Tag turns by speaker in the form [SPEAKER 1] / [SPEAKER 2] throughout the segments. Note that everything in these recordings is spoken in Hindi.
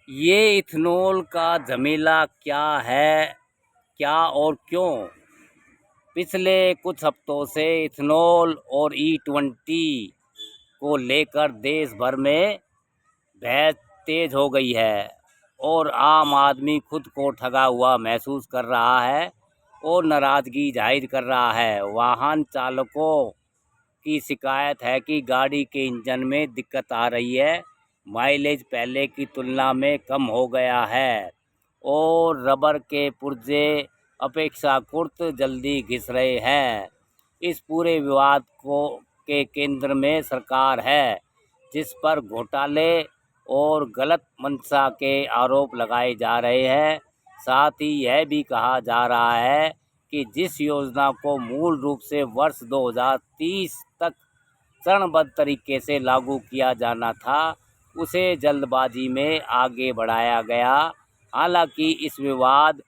[SPEAKER 1] ये इथेनॉल का झमेला क्या है, क्या और क्यों? पिछले कुछ हफ्तों से इथेनॉल और E20 को लेकर देश भर में बहस तेज हो गई है और आम आदमी खुद को ठगा हुआ महसूस कर रहा है और नाराज़गी जाहिर कर रहा है। वाहन चालकों की शिकायत है कि गाड़ी के इंजन में दिक्कत आ रही है, माइलेज पहले की तुलना में कम हो गया है और रबर के पुर्जे अपेक्षाकृत जल्दी घिस रहे हैं। इस पूरे विवाद के केंद्र में सरकार है, जिस पर घोटाले और गलत मंशा के आरोप लगाए जा रहे हैं। साथ ही यह भी कहा जा रहा है कि जिस योजना को मूल रूप से वर्ष 2030 तक चरणबद्ध तरीके से लागू किया जाना था, उसे जल्दबाजी में आगे बढ़ाया गया। हालांकि इस विवाद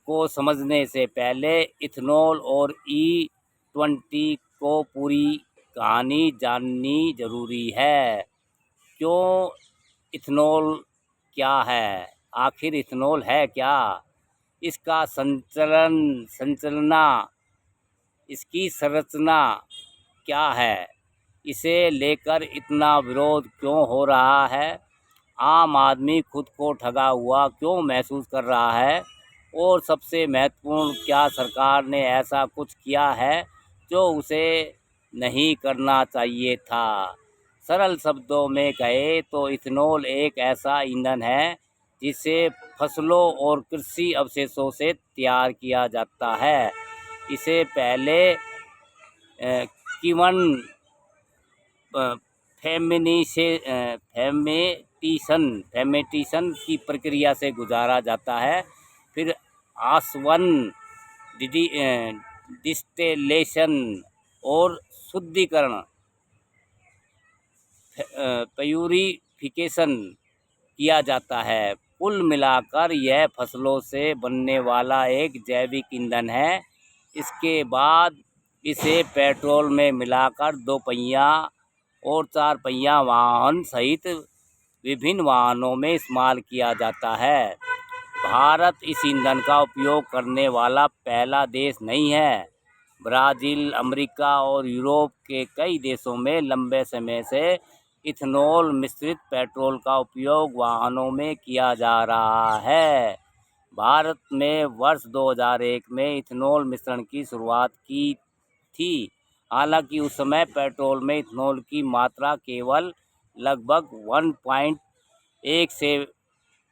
[SPEAKER 1] को समझने से पहले इथेनॉल और E20 को पूरी कहानी जाननी जरूरी है। क्यों इथेनॉल क्या है? आखिर इथेनॉल है क्या? इसका संचलना, इसकी संरचना क्या है? इसे लेकर इतना विरोध क्यों हो रहा है? आम आदमी खुद को ठगा हुआ क्यों महसूस कर रहा है? और सबसे महत्वपूर्ण, क्या सरकार ने ऐसा कुछ किया है जो उसे नहीं करना चाहिए था? सरल शब्दों में कहे तो इथेनॉल एक ऐसा ईंधन है जिसे फसलों और कृषि अवशेषों से तैयार किया जाता है। इसे पहले किवन फेमेटिशन की प्रक्रिया से गुजारा जाता है, फिर आसवन, डिस्टिलेशन और शुद्धिकरण, प्यूरिफिकेशन किया जाता है। कुल मिलाकर यह फसलों से बनने वाला एक जैविक ईंधन है। इसके बाद इसे पेट्रोल में मिलाकर 2 पहिया और 4 पहिया वाहन सहित विभिन्न वाहनों में इस्तेमाल किया जाता है। भारत इस ईंधन का उपयोग करने वाला पहला देश नहीं है। ब्राज़ील, अमेरिका और यूरोप के कई देशों में लंबे समय से इथेनॉल मिश्रित पेट्रोल का उपयोग वाहनों में किया जा रहा है। भारत में वर्ष 2001 में इथेनॉल मिश्रण की शुरुआत की थी। हालांकि उस समय पेट्रोल में इथेनॉल की मात्रा केवल लगभग 1.1 से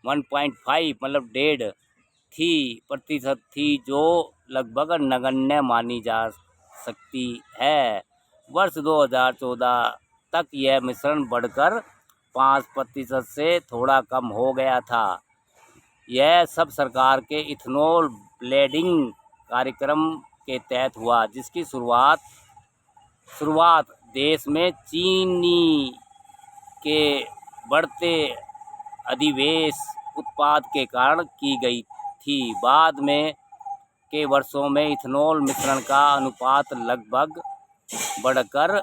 [SPEAKER 1] 1.5 मतलब 1.5% थी, जो लगभग नगण्य मानी जा सकती है। वर्ष 2014 तक यह मिश्रण बढ़कर 5% से थोड़ा कम हो गया था। यह सब सरकार के इथेनॉल ब्लेंडिंग कार्यक्रम के तहत हुआ, जिसकी शुरुआत देश में चीनी के बढ़ते अधिशेष उत्पाद के कारण की गई थी। बाद में के वर्षों में इथेनॉल मिश्रण का अनुपात लगभग बढ़कर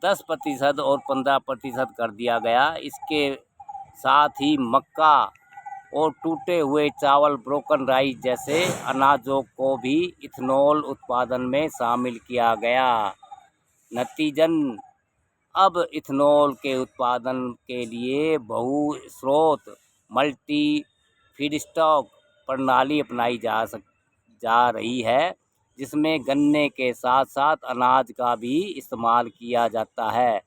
[SPEAKER 1] 10% और 15% कर दिया गया। इसके साथ ही मक्का और टूटे हुए चावल, ब्रोकन राइस जैसे अनाजों को भी इथेनॉल उत्पादन में शामिल किया गया। नतीजतन अब इथेनॉल के उत्पादन के लिए बहु-स्रोत मल्टी फीडस्टॉक प्रणाली अपनाई जा रही है, जिसमें गन्ने के साथ साथ अनाज का भी इस्तेमाल किया जाता है।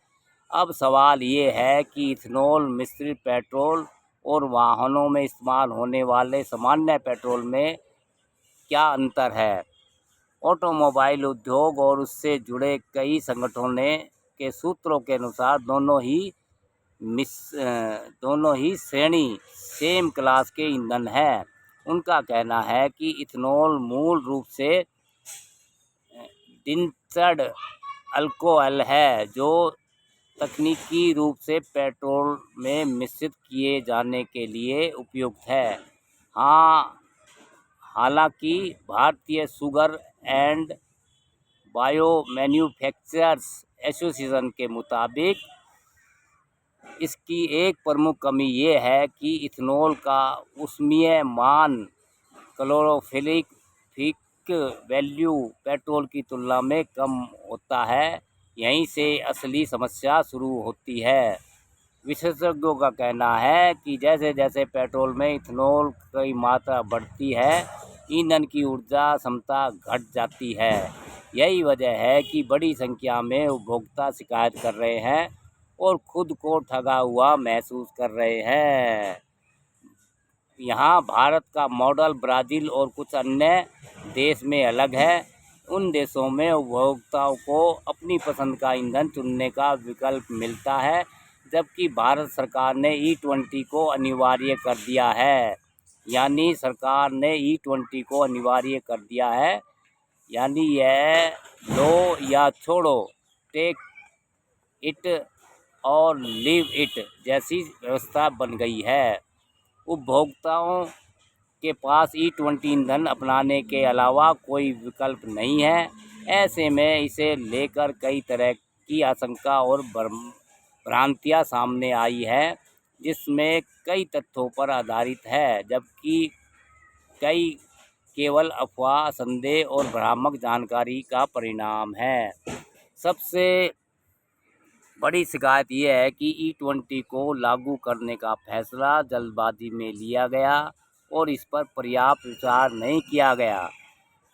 [SPEAKER 1] अब सवाल ये है कि इथेनॉल मिश्रित पेट्रोल और वाहनों में इस्तेमाल होने वाले सामान्य पेट्रोल में क्या अंतर है? ऑटोमोबाइल उद्योग और उससे जुड़े कई संगठनों के सूत्रों के अनुसार दोनों ही श्रेणी सेम क्लास के ईंधन हैं। उनका कहना है कि इथेनॉल मूल रूप से डिस्टिल्ड अल्कोहल है, जो तकनीकी रूप से पेट्रोल में मिश्रित किए जाने के लिए उपयुक्त है। हालांकि भारतीय sugar and bio manufacturers association के मुताबिक इसकी एक प्रमुख कमी ये है कि इथेनॉल का ऊष्मीय मान कैलोरीफिक वैल्यू पेट्रोल की तुलना में कम होता है। यहीं से असली समस्या शुरू होती है। विशेषज्ञों का कहना है कि जैसे जैसे पेट्रोल में इथेनॉल की मात्रा बढ़ती है, ईंधन की ऊर्जा क्षमता घट जाती है। यही वजह है कि बड़ी संख्या में उपभोक्ता शिकायत कर रहे हैं और खुद को ठगा हुआ महसूस कर रहे हैं। यहाँ भारत का मॉडल ब्राज़ील और कुछ अन्य देश में अलग है। उन देशों में उपभोक्ताओं को अपनी पसंद का ईंधन चुनने का विकल्प मिलता है, जबकि भारत सरकार ने E20 को अनिवार्य कर दिया है। यानी सरकार ने E20 को अनिवार्य कर दिया है, यानी यह लो या छोड़ो, टेक इट और लीव इट जैसी व्यवस्था बन गई है। उपभोक्ताओं के पास E20 ईंधन अपनाने के अलावा कोई विकल्प नहीं है। ऐसे में इसे लेकर कई तरह की आशंका और भ्रांतियाँ सामने आई है, जिसमें कई तथ्यों पर आधारित है, जबकि कई केवल अफवाह, संदेह और भ्रामक जानकारी का परिणाम है। सबसे बड़ी शिकायत यह है कि E20 को लागू करने का फैसला जल्दबाजी में लिया गया और इस पर पर्याप्त विचार नहीं किया गया।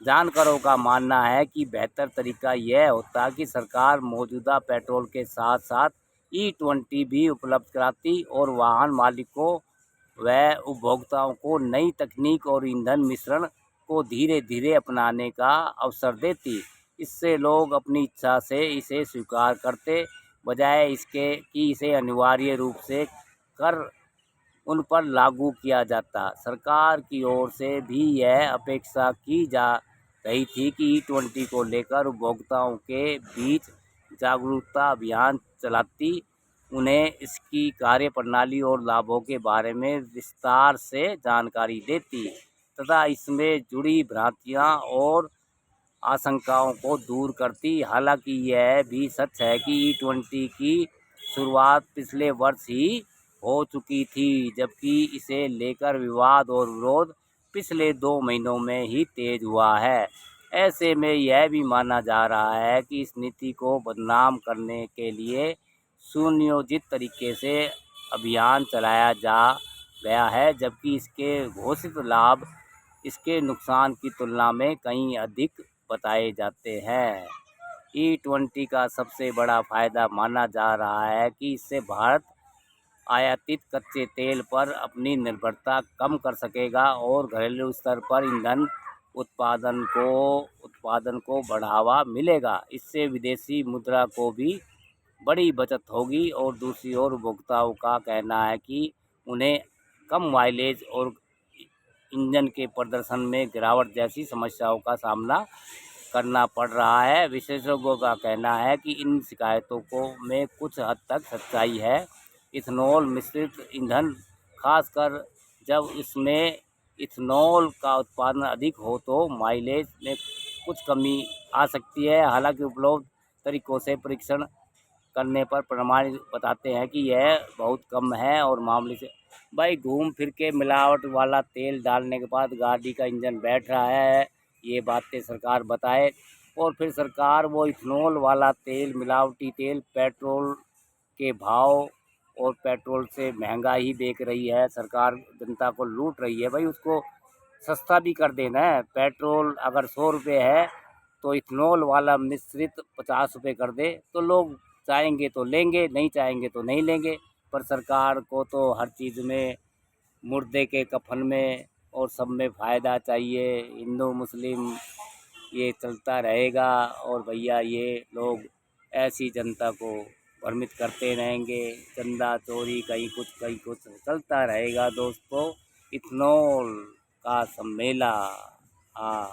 [SPEAKER 1] जानकारों का मानना है कि बेहतर तरीका यह होता कि सरकार मौजूदा पेट्रोल के साथ साथ E20 भी उपलब्ध कराती और वाहन मालिकों व उपभोक्ताओं को नई तकनीक और ईंधन मिश्रण को धीरे धीरे अपनाने का अवसर देती। इससे लोग अपनी इच्छा से इसे स्वीकार करते, बजाय इसके कि इसे अनिवार्य रूप से कर उन पर लागू किया जाता। सरकार की ओर से भी यह अपेक्षा की जा रही थी कि E20 को लेकर उपभोक्ताओं के बीच जागरूकता अभियान चलाती, उन्हें इसकी कार्यप्रणाली और लाभों के बारे में विस्तार से जानकारी देती तथा इसमें जुड़ी भ्रांतियाँ और आशंकाओं को दूर करती। हालांकि यह भी सच है कि E20 की शुरुआत पिछले वर्ष ही हो चुकी थी, जबकि इसे लेकर विवाद और विरोध पिछले 2 महीनों में ही तेज हुआ है। ऐसे में यह भी माना जा रहा है कि इस नीति को बदनाम करने के लिए सुनियोजित तरीके से अभियान चलाया जा गया है, जबकि इसके घोषित लाभ इसके नुकसान की तुलना में कहीं अधिक बताए जाते हैं। E20 का सबसे बड़ा फायदा माना जा रहा है कि इससे भारत आयातित कच्चे तेल पर अपनी निर्भरता कम कर सकेगा और घरेलू स्तर पर ईंधन उत्पादन को बढ़ावा मिलेगा। इससे विदेशी मुद्रा को भी बड़ी बचत होगी और दूसरी ओर उपभोक्ताओं का कहना है कि उन्हें कम माइलेज और इंजन के प्रदर्शन में गिरावट जैसी समस्याओं का सामना करना पड़ रहा है। विशेषज्ञों का कहना है कि इन शिकायतों में कुछ हद तक सच्चाई है। इथेनॉल मिश्रित ईंधन, खासकर जब इसमें इथेनॉल का उत्पादन अधिक हो तो माइलेज में कुछ कमी आ सकती है। हालांकि उपलब्ध तरीकों से परीक्षण करने पर प्रमाण बताते हैं कि यह बहुत कम है और मामले से भाई घूम फिर के मिलावट वाला तेल डालने के बाद गाड़ी का इंजन बैठ रहा है, ये बातें सरकार बताए और फिर सरकार वो इथेनॉल वाला तेल, मिलावटी तेल पेट्रोल के भाव और पेट्रोल से महंगा ही बेच रही है। सरकार जनता को लूट रही है। भाई उसको सस्ता भी कर देना है। पेट्रोल अगर 100 रुपये है तो इथेनॉल वाला मिश्रित 50 रुपये कर दे तो लोग चाहेंगे तो लेंगे, नहीं चाहेंगे तो नहीं लेंगे। पर सरकार को तो हर चीज़ में मुर्दे के कफन में और सब में फ़ायदा चाहिए। हिंदू मुस्लिम ये चलता रहेगा और भैया ये लोग ऐसी जनता को भ्रमित करते रहेंगे। चंदा चोरी कहीं कुछ चलता रहेगा दोस्तों। इथेनॉल का सम्मेलन। हाँ।